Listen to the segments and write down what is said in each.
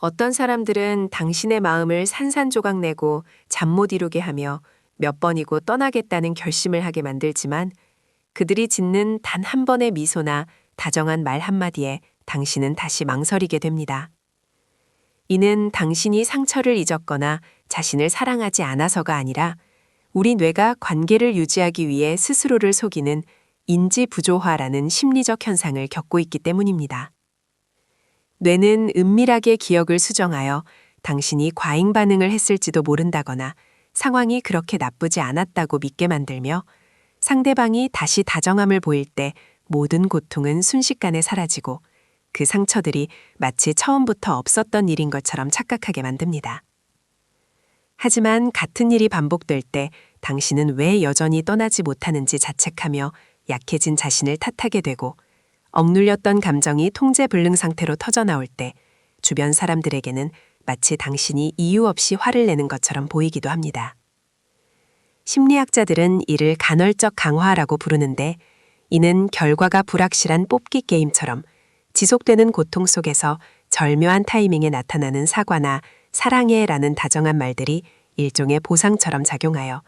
어떤 사람들은 당신의 마음을 산산조각 내고 잠 못 이루게 하며 몇 번이고 떠나겠다는 결심을 하게 만들지만 그들이 짓는 단 한 번의 미소나 다정한 말 한마디에 당신은 다시 망설이게 됩니다. 이는 당신이 상처를 잊었거나 자신을 사랑하지 않아서가 아니라 우리 뇌가 관계를 유지하기 위해 스스로를 속이는 인지 부조화라는 심리적 현상을 겪고 있기 때문입니다. 뇌는 은밀하게 기억을 수정하여 당신이 과잉 반응을 했을지도 모른다거나 상황이 그렇게 나쁘지 않았다고 믿게 만들며 상대방이 다시 다정함을 보일 때 모든 고통은 순식간에 사라지고 그 상처들이 마치 처음부터 없었던 일인 것처럼 착각하게 만듭니다. 하지만 같은 일이 반복될 때 당신은 왜 여전히 떠나지 못하는지 자책하며 약해진 자신을 탓하게 되고 억눌렸던 감정이 통제불능 상태로 터져나올 때 주변 사람들에게는 마치 당신이 이유 없이 화를 내는 것처럼 보이기도 합니다. 심리학자들은 이를 간헐적 강화라고 부르는데 이는 결과가 불확실한 뽑기 게임처럼 지속되는 고통 속에서 절묘한 타이밍에 나타나는 사과나 사랑해라는 다정한 말들이 일종의 보상처럼 작용하여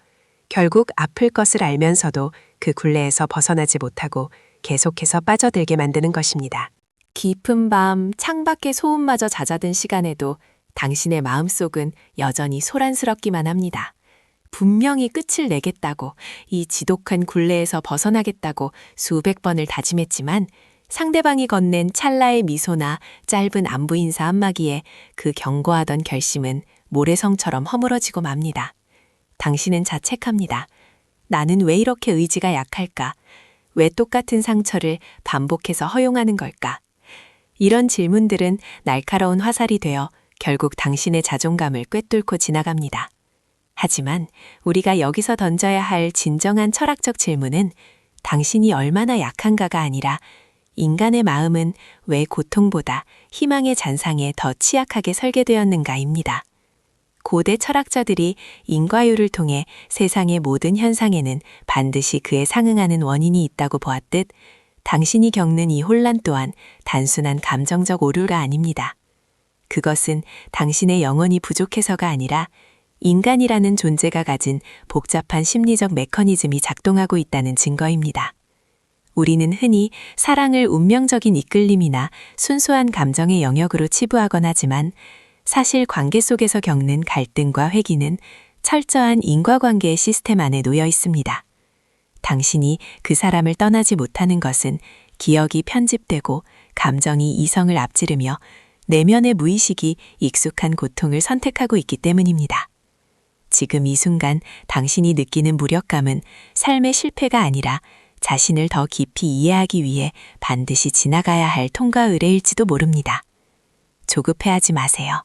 결국 아플 것을 알면서도 그 굴레에서 벗어나지 못하고 계속해서 빠져들게 만드는 것입니다. 깊은 밤 창밖의 소음마저 잦아든 시간에도 당신의 마음속은 여전히 소란스럽기만 합니다. 분명히 끝을 내겠다고, 이 지독한 굴레에서 벗어나겠다고 수백 번을 다짐했지만 상대방이 건넨 찰나의 미소나 짧은 안부 인사 한마디에 그 경고하던 결심은 모래성처럼 허물어지고 맙니다. 당신은 자책합니다. 나는 왜 이렇게 의지가 약할까? 왜 똑같은 상처를 반복해서 허용하는 걸까? 이런 질문들은 날카로운 화살이 되어 결국 당신의 자존감을 꿰뚫고 지나갑니다. 하지만 우리가 여기서 던져야 할 진정한 철학적 질문은 당신이 얼마나 약한가가 아니라 인간의 마음은 왜 고통보다 희망의 잔상에 더 취약하게 설계되었는가입니다. 고대 철학자들이 인과율을 통해 세상의 모든 현상에는 반드시 그에 상응하는 원인이 있다고 보았듯 당신이 겪는 이 혼란 또한 단순한 감정적 오류가 아닙니다. 그것은 당신의 영혼이 부족해서가 아니라 인간이라는 존재가 가진 복잡한 심리적 메커니즘이 작동하고 있다는 증거입니다. 우리는 흔히 사랑을 운명적인 이끌림이나 순수한 감정의 영역으로 치부하곤 하지만 사실 관계 속에서 겪는 갈등과 회귀는 철저한 인과관계의 시스템 안에 놓여 있습니다. 당신이 그 사람을 떠나지 못하는 것은 기억이 편집되고 감정이 이성을 앞지르며 내면의 무의식이 익숙한 고통을 선택하고 있기 때문입니다. 지금 이 순간 당신이 느끼는 무력감은 삶의 실패가 아니라 자신을 더 깊이 이해하기 위해 반드시 지나가야 할 통과 의례일지도 모릅니다. 조급해하지 마세요.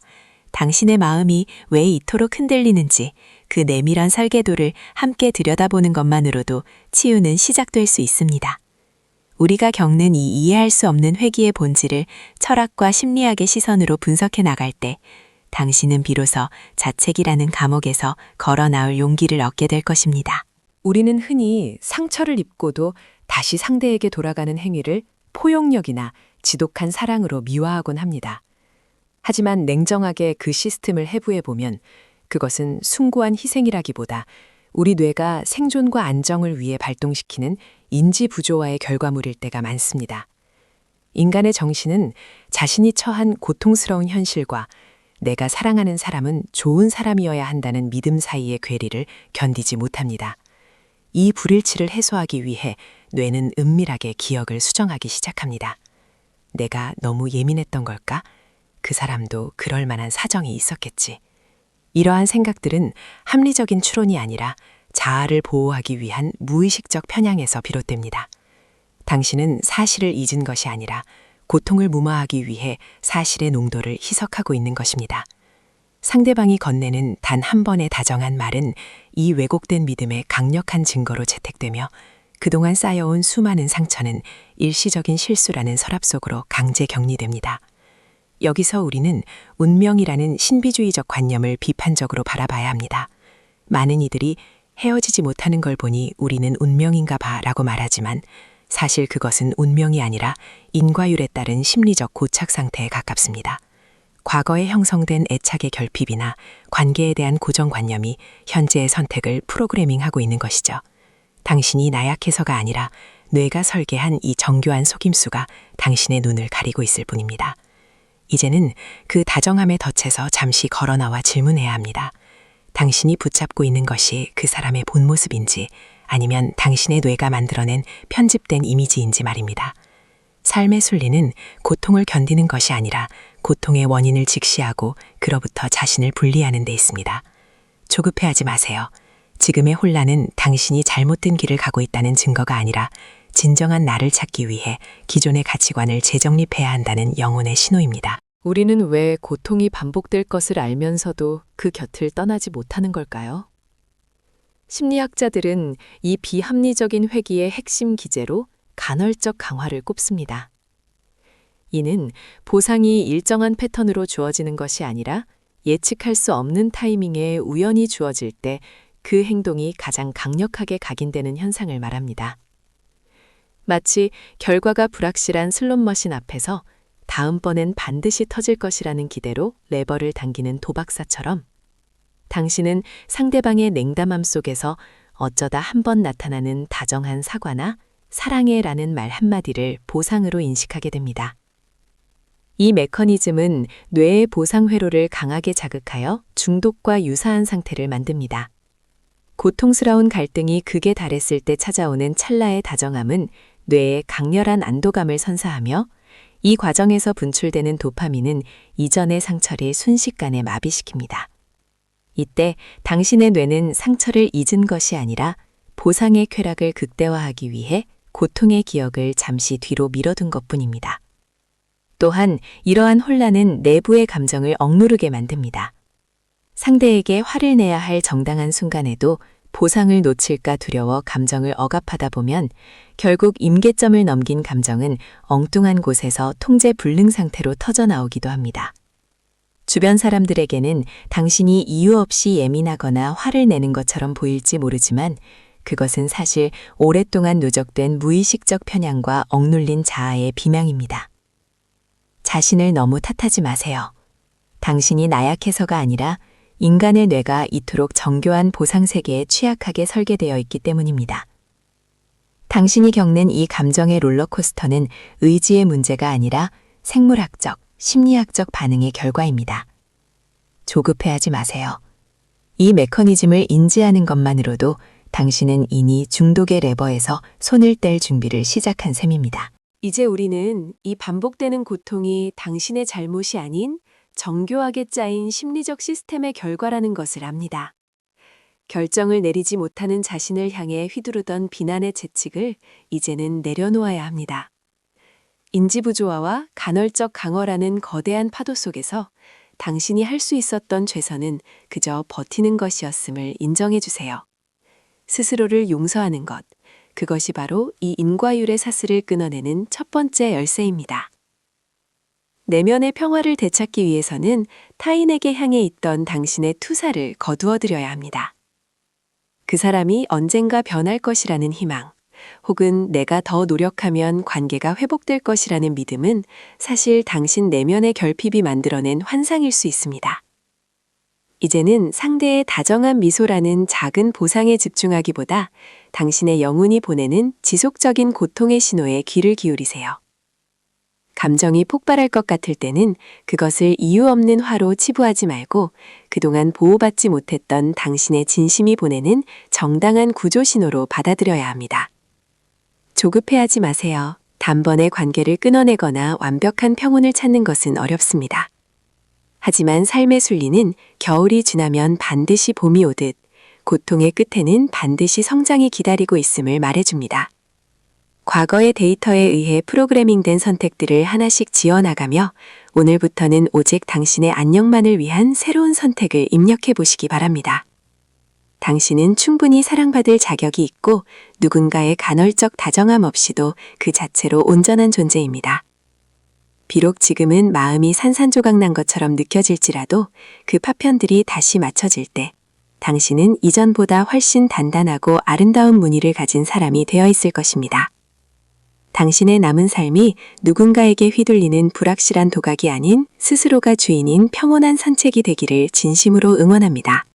당신의 마음이 왜 이토록 흔들리는지 그 내밀한 설계도를 함께 들여다보는 것만으로도 치유는 시작될 수 있습니다. 우리가 겪는 이 이해할 수 없는 회귀의 본질을 철학과 심리학의 시선으로 분석해 나갈 때 당신은 비로소 자책이라는 감옥에서 걸어 나올 용기를 얻게 될 것입니다. 우리는 흔히 상처를 입고도 다시 상대에게 돌아가는 행위를 포용력이나 지독한 사랑으로 미화하곤 합니다. 하지만 냉정하게 그 시스템을 해부해 보면 그것은 숭고한 희생이라기보다 우리 뇌가 생존과 안정을 위해 발동시키는 인지 부조화의 결과물일 때가 많습니다. 인간의 정신은 자신이 처한 고통스러운 현실과 내가 사랑하는 사람은 좋은 사람이어야 한다는 믿음 사이의 괴리를 견디지 못합니다. 이 불일치를 해소하기 위해 뇌는 은밀하게 기억을 수정하기 시작합니다. 내가 너무 예민했던 걸까? 그 사람도 그럴 만한 사정이 있었겠지. 이러한 생각들은 합리적인 추론이 아니라 자아를 보호하기 위한 무의식적 편향에서 비롯됩니다. 당신은 사실을 잊은 것이 아니라 고통을 무마하기 위해 사실의 농도를 희석하고 있는 것입니다. 상대방이 건네는 단 한 번의 다정한 말은 이 왜곡된 믿음의 강력한 증거로 채택되며 그동안 쌓여온 수많은 상처는 일시적인 실수라는 서랍 속으로 강제 격리됩니다. 여기서 우리는 운명이라는 신비주의적 관념을 비판적으로 바라봐야 합니다. 많은 이들이 헤어지지 못하는 걸 보니 우리는 운명인가 봐라고 말하지만 사실 그것은 운명이 아니라 인과율에 따른 심리적 고착 상태에 가깝습니다. 과거에 형성된 애착의 결핍이나 관계에 대한 고정관념이 현재의 선택을 프로그래밍하고 있는 것이죠. 당신이 나약해서가 아니라 뇌가 설계한 이 정교한 속임수가 당신의 눈을 가리고 있을 뿐입니다. 이제는 그 다정함에 덧해서 잠시 걸어나와 질문해야 합니다. 당신이 붙잡고 있는 것이 그 사람의 본 모습인지 아니면 당신의 뇌가 만들어낸 편집된 이미지인지 말입니다. 삶의 순리는 고통을 견디는 것이 아니라 고통의 원인을 직시하고 그로부터 자신을 분리하는 데 있습니다. 조급해하지 마세요. 지금의 혼란은 당신이 잘못된 길을 가고 있다는 증거가 아니라 진정한 나를 찾기 위해 기존의 가치관을 재정립해야 한다는 영혼의 신호입니다. 우리는 왜 고통이 반복될 것을 알면서도 그 곁을 떠나지 못하는 걸까요? 심리학자들은 이 비합리적인 회귀의 핵심 기제로 간헐적 강화를 꼽습니다. 이는 보상이 일정한 패턴으로 주어지는 것이 아니라 예측할 수 없는 타이밍에 우연히 주어질 때 그 행동이 가장 강력하게 각인되는 현상을 말합니다. 마치 결과가 불확실한 슬롯머신 앞에서 다음번엔 반드시 터질 것이라는 기대로 레버를 당기는 도박사처럼 당신은 상대방의 냉담함 속에서 어쩌다 한 번 나타나는 다정한 사과나 사랑해라는 말 한마디를 보상으로 인식하게 됩니다. 이 메커니즘은 뇌의 보상 회로를 강하게 자극하여 중독과 유사한 상태를 만듭니다. 고통스러운 갈등이 극에 달했을 때 찾아오는 찰나의 다정함은 뇌에 강렬한 안도감을 선사하며 이 과정에서 분출되는 도파민은 이전의 상처를 순식간에 마비시킵니다. 이때 당신의 뇌는 상처를 잊은 것이 아니라 보상의 쾌락을 극대화하기 위해 고통의 기억을 잠시 뒤로 밀어둔 것뿐입니다. 또한 이러한 혼란은 내부의 감정을 억누르게 만듭니다. 상대에게 화를 내야 할 정당한 순간에도 보상을 놓칠까 두려워 감정을 억압하다 보면 결국 임계점을 넘긴 감정은 엉뚱한 곳에서 통제 불능 상태로 터져나오기도 합니다. 주변 사람들에게는 당신이 이유 없이 예민하거나 화를 내는 것처럼 보일지 모르지만 그것은 사실 오랫동안 누적된 무의식적 편향과 억눌린 자아의 비명입니다. 자신을 너무 탓하지 마세요. 당신이 나약해서가 아니라 인간의 뇌가 이토록 정교한 보상 세계에 취약하게 설계되어 있기 때문입니다. 당신이 겪는 이 감정의 롤러코스터는 의지의 문제가 아니라 생물학적, 심리학적 반응의 결과입니다. 조급해하지 마세요. 이 메커니즘을 인지하는 것만으로도 당신은 이미 중독의 레버에서 손을 뗄 준비를 시작한 셈입니다. 이제 우리는 이 반복되는 고통이 당신의 잘못이 아닌 정교하게 짜인 심리적 시스템의 결과라는 것을 압니다. 결정을 내리지 못하는 자신을 향해 휘두르던 비난의 채찍을 이제는 내려놓아야 합니다. 인지부조화와 간헐적 강화라는 거대한 파도 속에서 당신이 할 수 있었던 최선은 그저 버티는 것이었음을 인정해 주세요. 스스로를 용서하는 것, 그것이 바로 이 인과율의 사슬을 끊어내는 첫 번째 열쇠입니다. 내면의 평화를 되찾기 위해서는 타인에게 향해 있던 당신의 투사를 거두어드려야 합니다. 그 사람이 언젠가 변할 것이라는 희망, 혹은 내가 더 노력하면 관계가 회복될 것이라는 믿음은 사실 당신 내면의 결핍이 만들어낸 환상일 수 있습니다. 이제는 상대의 다정한 미소라는 작은 보상에 집중하기보다 당신의 영혼이 보내는 지속적인 고통의 신호에 귀를 기울이세요. 감정이 폭발할 것 같을 때는 그것을 이유 없는 화로 치부하지 말고 그동안 보호받지 못했던 당신의 진심이 보내는 정당한 구조 신호로 받아들여야 합니다. 조급해하지 마세요. 단번에 관계를 끊어내거나 완벽한 평온을 찾는 것은 어렵습니다. 하지만 삶의 순리는 겨울이 지나면 반드시 봄이 오듯 고통의 끝에는 반드시 성장이 기다리고 있음을 말해줍니다. 과거의 데이터에 의해 프로그래밍된 선택들을 하나씩 지어나가며 오늘부터는 오직 당신의 안녕만을 위한 새로운 선택을 입력해 보시기 바랍니다. 당신은 충분히 사랑받을 자격이 있고 누군가의 간헐적 다정함 없이도 그 자체로 온전한 존재입니다. 비록 지금은 마음이 산산조각 난 것처럼 느껴질지라도 그 파편들이 다시 맞춰질 때 당신은 이전보다 훨씬 단단하고 아름다운 무늬를 가진 사람이 되어 있을 것입니다. 당신의 남은 삶이 누군가에게 휘둘리는 불확실한 도각이 아닌 스스로가 주인인 평온한 산책이 되기를 진심으로 응원합니다.